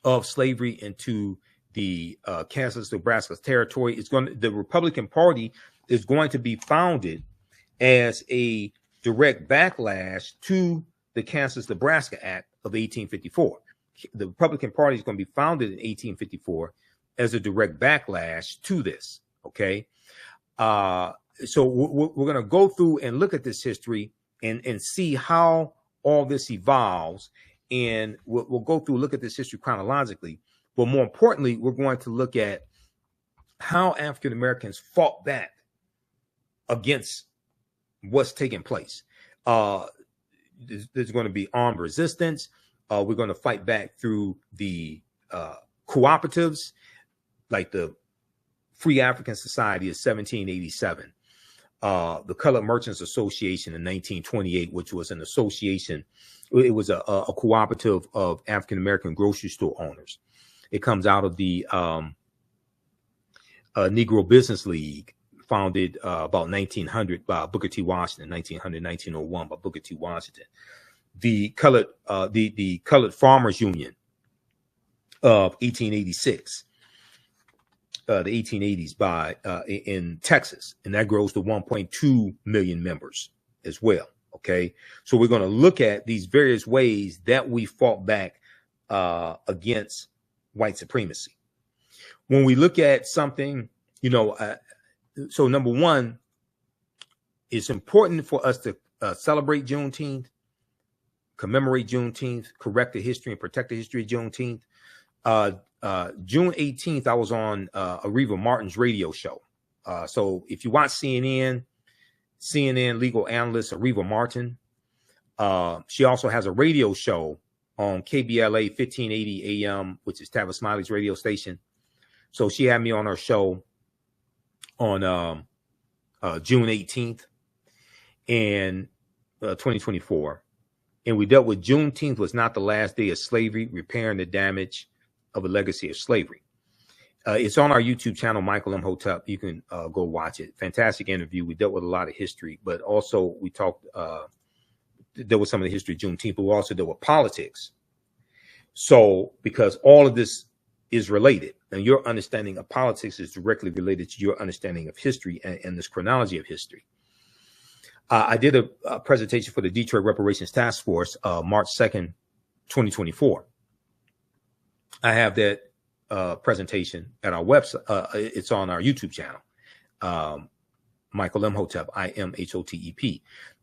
of slavery into the Kansas-Nebraska territory. The Republican Party is going to be founded as a direct backlash to the Kansas-Nebraska Act of 1854. The Republican Party is going to be founded in 1854 as a direct backlash to this. Okay. So we're going to go through and look at this history and see how all this evolves. And we'll go through, look at this history chronologically. But more importantly, we're going to look at how African Americans fought back against what's taking place. There's going to be armed resistance. We're going to fight back through the cooperatives, like the Free African Society of 1787, the Colored Merchants Association in 1928, which was an association. It was a cooperative of African American grocery store owners. It comes out of the Negro Business League, founded about 1900 by Booker T. Washington, 1900, 1901 by Booker T. Washington. The Colored Farmers Union of 1886, the 1880s by in Texas, and that grows to 1.2 million members as well. Okay, so we're going to look at these various ways that we fought back against white supremacy. When we look at something, so number one, it's important for us to celebrate Juneteenth, commemorate Juneteenth, correct the history and protect the history of Juneteenth. June 18th, I was on Areva Martin's radio show. So if you watch CNN legal analyst Areva Martin, she also has a radio show on KBLA 1580 AM, which is Tavis Smiley's radio station. So she had me on her show on June 18th in 2024. And we dealt with Juneteenth was not the last day of slavery, repairing the damage of a legacy of slavery. It's on our YouTube channel, Michael Imhotep. You can go watch it. Fantastic interview. We dealt with a lot of history, but also we talked, there was some of the history of Juneteenth, but we also dealt with politics. So, because all of this is related, and your understanding of politics is directly related to your understanding of history and this chronology of history. I did a presentation for the Detroit Reparations Task Force, March 2nd, 2024. I have that presentation at our website. It's on our YouTube channel, Michael Imhotep, IMHOTEP.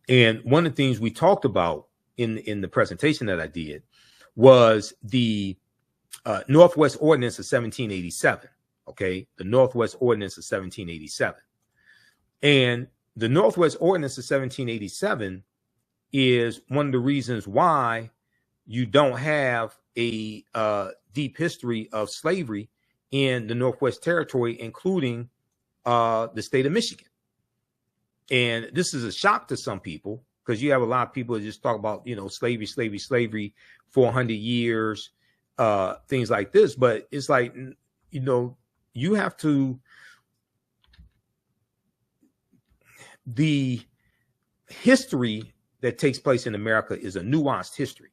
And one of the things we talked about in the presentation that I did was the Northwest Ordinance of 1787. Okay, the Northwest Ordinance of 1787. And the Northwest Ordinance of 1787 is one of the reasons why you don't have a deep history of slavery in the Northwest Territory, including the state of Michigan. And this is a shock to some people, because you have a lot of people that just talk about, slavery, 400 years, things like this. But it's like, you have to, the history that takes place in America is a nuanced history.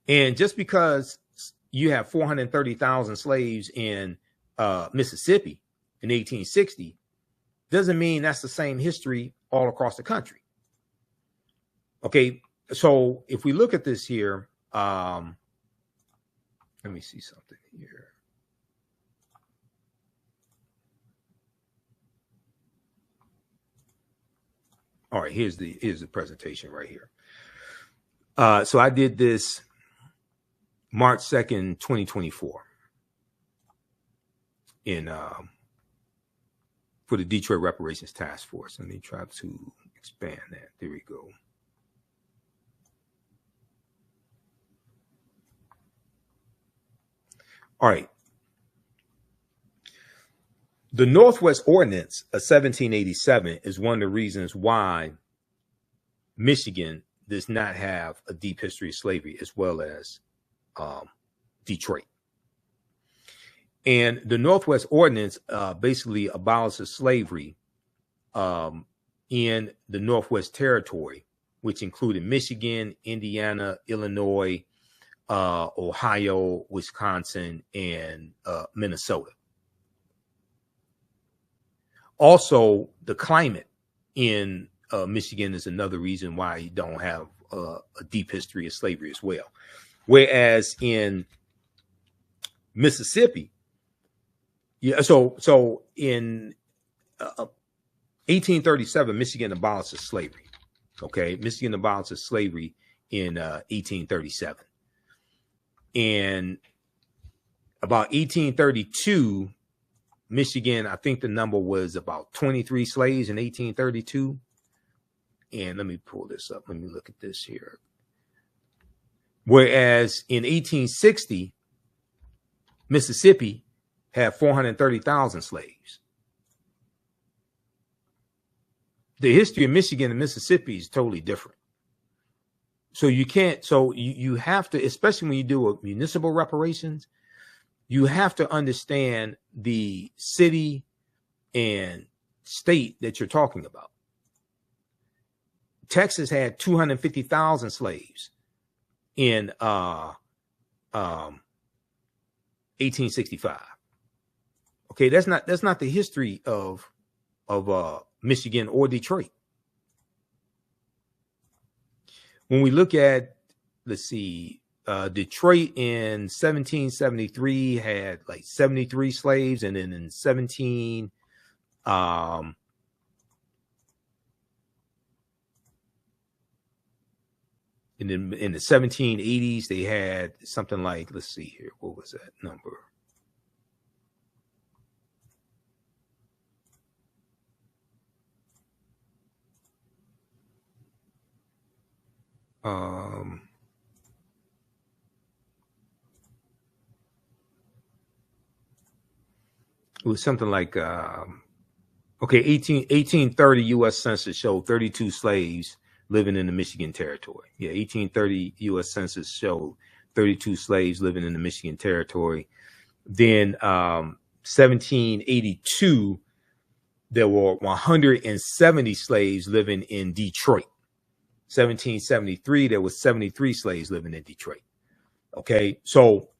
And just because you have 430,000 slaves in Mississippi in 1860 doesn't mean that's the same history all across the country. Okay, so if we look at this here, let me see something here. All right, here's the presentation right here. So I did this March 2nd, 2024 in for the Detroit Reparations Task Force. Let me try to expand that. There we go. All right. The Northwest Ordinance of 1787 is one of the reasons why Michigan does not have a deep history of slavery, as well as Detroit. And the Northwest Ordinance basically abolishes slavery in the Northwest Territory, which included Michigan, Indiana, Illinois, Ohio, Wisconsin, and Minnesota. Also, the climate in Michigan is another reason why you don't have a deep history of slavery as well. Whereas in Mississippi, so in 1837, Michigan abolishes slavery. Okay, Michigan abolishes slavery in 1837. And about 1832, Michigan, I think the number was about 23 slaves in 1832. And let me pull this up. Let me look at this here. Whereas in 1860, Mississippi had 430,000 slaves. The history of Michigan and Mississippi is totally different. So you can't, so you have to, especially when you do a municipal reparations, you have to understand the city and state that you're talking about. Texas had 250,000 slaves in 1865. Okay, that's not the history of Michigan or Detroit. When we look at, let's see, Detroit in 1773 had like 73 slaves, and then in in the 1780s they had something like, let's see here, what was that number? It was something like, okay, 1830 U.S. Census showed 32 slaves living in the Michigan Territory. Yeah, 1830 U.S. Census showed 32 slaves living in the Michigan Territory. Then 1782, there were 170 slaves living in Detroit. 1773, there was 73 slaves living in Detroit. Okay, so,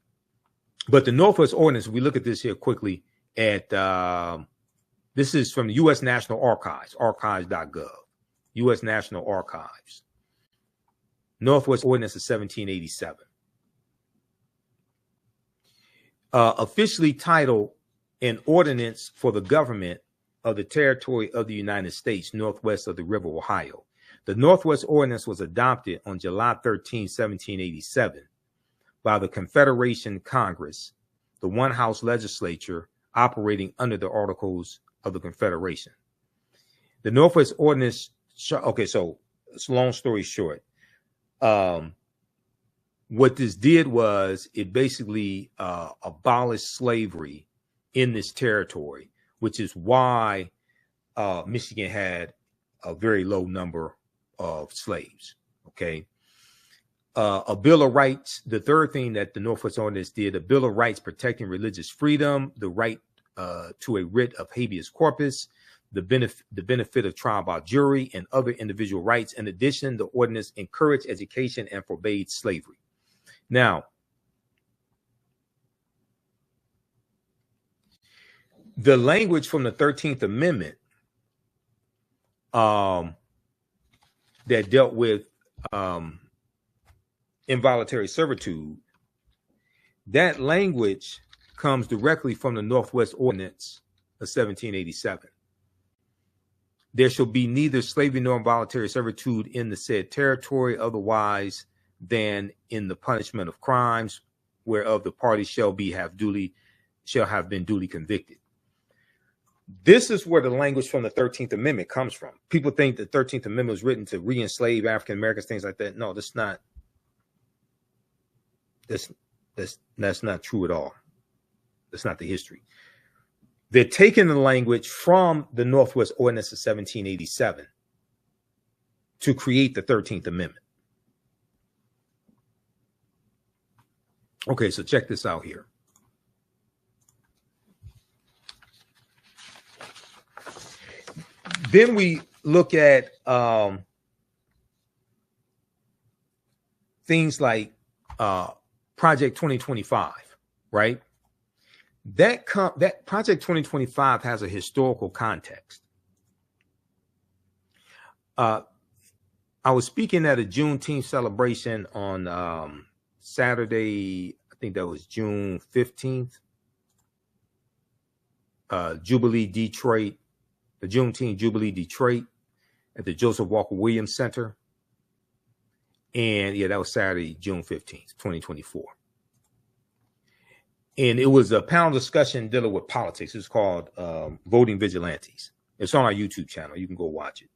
but the Northwest Ordinance, if we look at this here quickly, at this is from the U.S. National Archives, archives.gov, U.S. National Archives. Northwest Ordinance of 1787. Officially titled An Ordinance for the Government of the Territory of the United States, Northwest of the River Ohio. The Northwest Ordinance was adopted on July 13, 1787 by the Confederation Congress, the one house legislature operating under the Articles of the Confederation. The Northwest Ordinance, okay, so it's long story short. what this did was it basically abolished slavery in this territory, which is why Michigan had a very low number of slaves. Okay. A Bill of Rights, the third thing that the Northwest Ordinance did, a Bill of Rights protecting religious freedom, the right to a writ of habeas corpus, the benefit of trial by jury, and other individual rights. In addition, the ordinance encouraged education and forbade slavery. Now, the language from the 13th Amendment that dealt with involuntary servitude, that language comes directly from the Northwest Ordinance of 1787. There shall be neither slavery nor involuntary servitude in the said territory otherwise than in the punishment of crimes whereof the parties shall have been duly convicted. This is where the language from the 13th Amendment comes from. People think the 13th Amendment was written to re-enslave African Americans, things like that. No, that's not. That's not true at all. That's not the history. They're taking the language from the Northwest Ordinance of 1787 to create the 13th Amendment. Okay, so check this out here. Then we look at things like Project 2025, right? That Project 2025 has a historical context. I was speaking at a Juneteenth celebration on Saturday, I think that was June 15th, Jubilee Detroit, the Juneteenth Jubilee Detroit at the Joseph Walker Williams Center. And yeah, that was Saturday, June 15th, 2024. And it was a panel discussion dealing with politics. It's called Voting Vigilantes. It's on our YouTube channel. You can go watch it.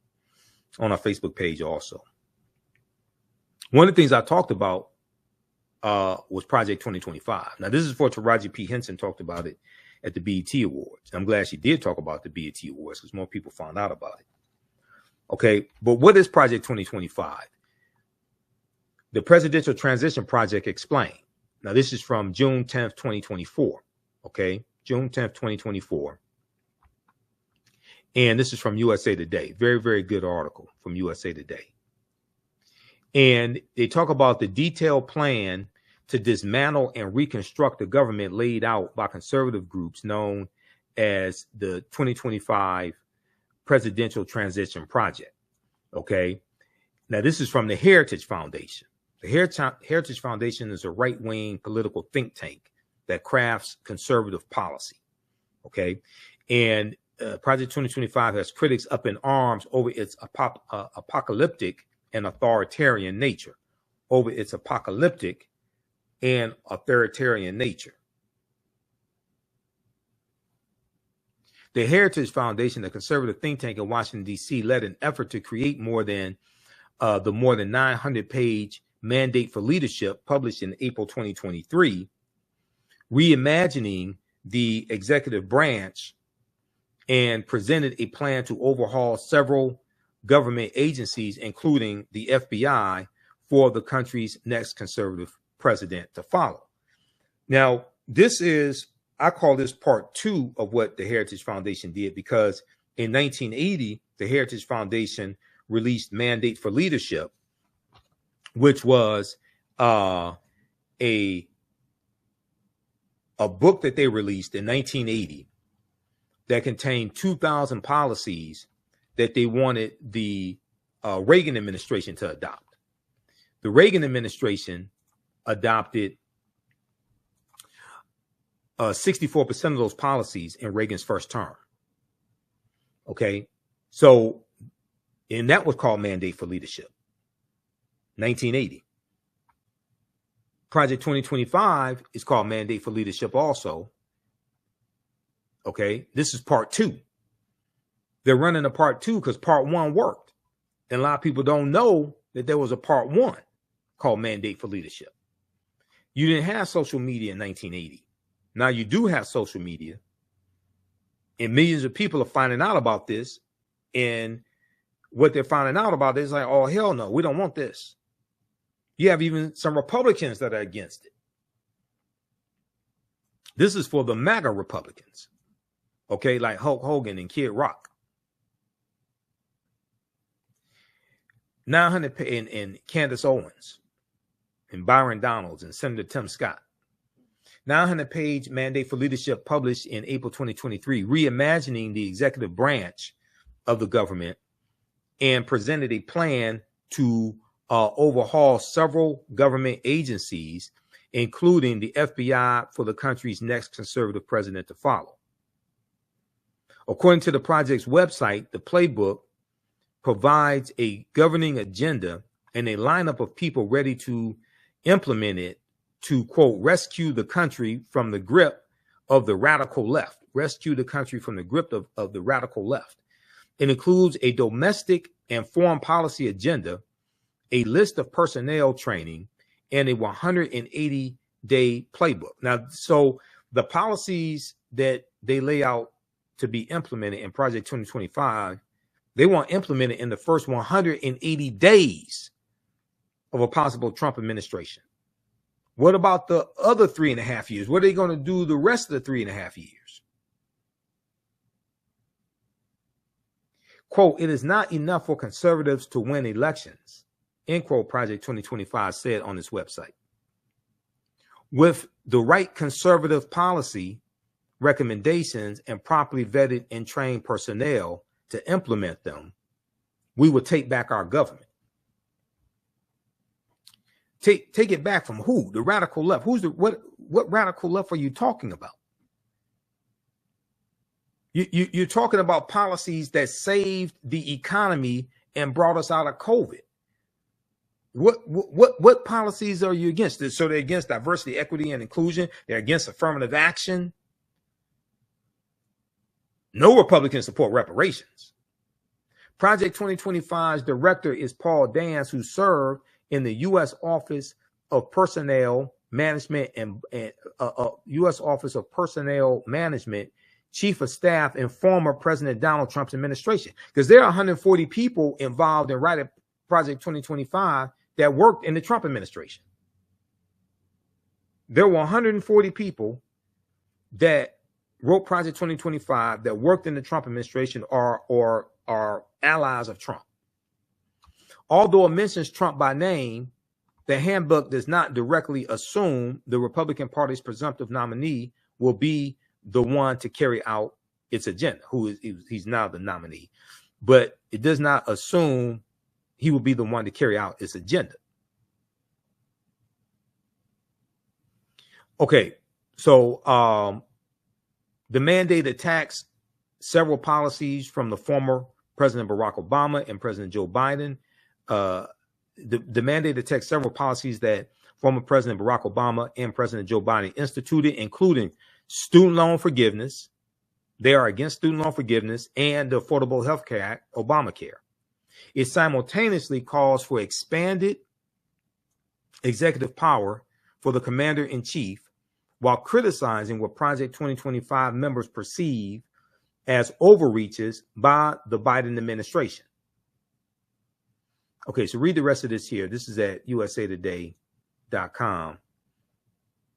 It's on our Facebook page also. One of the things I talked about was Project 2025. Now, this is for Taraji P. Henson talked about it at the BET Awards. I'm glad she did talk about the BET Awards because more people found out about it. Okay, but what is Project 2025? The Presidential Transition Project explained. Now, this is from June 10th, 2024. Okay, June 10th, 2024. And this is from USA Today. Very, very good article from USA Today. And they talk about the detailed plan to dismantle and reconstruct the government laid out by conservative groups known as the 2025 Presidential Transition Project. Okay. Now, this is from the Heritage Foundation. The Heritage Foundation is a right-wing political think tank that crafts conservative policy. Okay. And Project 2025 has critics up in arms over its apocalyptic and authoritarian nature. The Heritage Foundation, a conservative think tank in Washington, D.C., led an effort to create the more than 900-page Mandate for Leadership published in April 2023, reimagining the executive branch, and presented a plan to overhaul several government agencies, including the FBI, for the country's next conservative president to follow. Now, I call this part two of what the Heritage Foundation did, because in 1980, the Heritage Foundation released Mandate for Leadership, which was a book that they released in 1980 that contained 2,000 policies that they wanted the Reagan administration to adopt. The Reagan administration adopted 64% of those policies in Reagan's first term. Okay, so, and that was called Mandate for Leadership, 1980. Project 2025 is called Mandate for Leadership also. Okay, this is part two. They're running a part two because part one worked. And a lot of people don't know that there was a part one called Mandate for Leadership. You didn't have social media in 1980. Now you do have social media, and millions of people are finding out about this. And what they're finding out about is like, oh, hell no, we don't want this. You have even some Republicans that are against it. This is for the MAGA Republicans, okay, like Hulk Hogan and Kid Rock. 900 and Candace Owens and Byron Donalds and Senator Tim Scott. 900-page mandate for leadership published in April 2023, reimagining the executive branch of the government, and presented a plan to overhaul several government agencies, including the FBI, for the country's next conservative president to follow. According to the project's website, the playbook provides a governing agenda and a lineup of people ready to implement it to, quote, rescue the country from the grip of the radical left. Rescue the country from the grip of the radical left. It includes a domestic and foreign policy agenda, a list of personnel training, and a 180-day playbook. Now, so the policies that they lay out to be implemented in Project 2025, they want implemented in the first 180 days of a possible Trump administration. What about the other 3.5 years? What are they going to do the rest of the 3.5 years? Quote, it is not enough for conservatives to win elections, end quote, Project 2025 said on its website. With the right conservative policy, recommendations, and properly vetted and trained personnel to implement them, we will take back our government. Take it back from who? The radical left. Who's the what radical left are you talking about? You're talking about policies that saved the economy and brought us out of COVID. What policies are you against? So they're against diversity, equity, and inclusion. They're against affirmative action. No Republicans support reparations. Project 2025's director is Paul Dance, who served in the U.S. Office of Personnel Management and U.S. Office of Personnel Management, Chief of Staff, and former President Donald Trump's administration. Because there are 140 people involved in writing Project 2025 that worked in the Trump administration. There were 140 people that wrote Project 2025 that worked in the Trump administration or are allies of Trump. Although it mentions Trump by name, the handbook does not directly assume the Republican Party's presumptive nominee will be the one to carry out its agenda. He's now the nominee, but it does not assume he will be the one to carry out its agenda. Okay, so the mandate attacks several policies from the former President Barack Obama and President Joe Biden. The mandate attacks several policies that former President Barack Obama and President Joe Biden instituted, including student loan forgiveness. They are against student loan forgiveness and the Affordable Health Care Act, Obamacare. It simultaneously calls for expanded executive power for the commander-in-chief, while criticizing what Project 2025 members perceive as overreaches by the Biden administration. Okay, so read the rest of this here. This is at usatoday.com.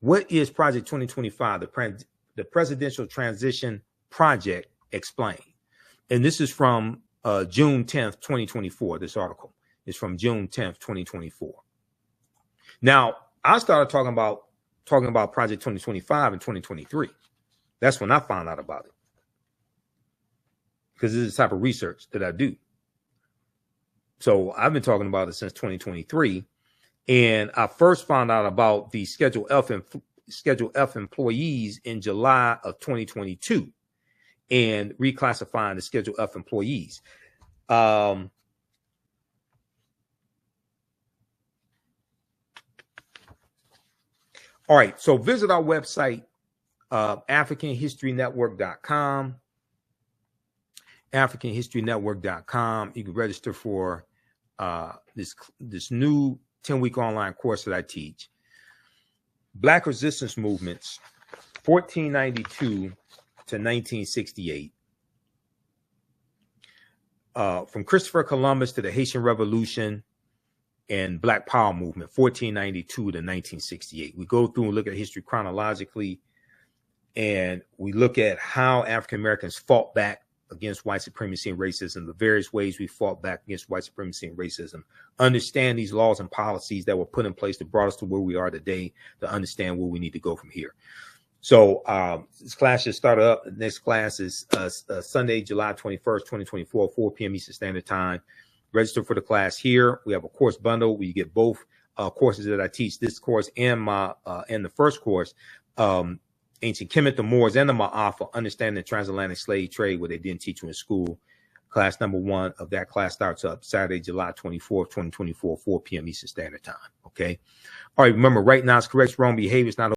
What is Project 2025, the Presidential Transition Project, explained? And this is from June 10th, 2024. This article is from June 10th, 2024. Now, I started talking about Project 2025 in 2023. That's when I found out about it, because this is the type of research that I do. So I've been talking about it since 2023, and I first found out about the Schedule F employees in July of 2022, and reclassifying the Schedule F employees. All right, so visit our website, AfricanHistoryNetwork.com. AfricanHistoryNetwork.com. You can register for this new 10-week online course that I teach. Black resistance movements, 1492 to 1968. From Christopher Columbus to the Haitian Revolution and Black Power movement, 1492 to 1968. We go through and look at history chronologically, and we look at how African Americans fought back against white supremacy and racism, the various ways we fought back against white supremacy and racism, understand these laws and policies that were put in place that brought us to where we are today, to understand where we need to go from here. So this class just started up. The next class is Sunday, July 21st, 2024, 4 p.m. Eastern Standard Time. Register for the class here. We have a course bundle where you get both courses that I teach, this course and the first course, Ancient Kemet, the Moors, and the Ma'afa, Understanding the Transatlantic Slave Trade, where they didn't teach you in school. Class number 1 of that class starts up Saturday, July 24th, 2024, 4 p.m. Eastern Standard Time. Okay. All right. Remember, right now it's correct, wrong behavior. It's not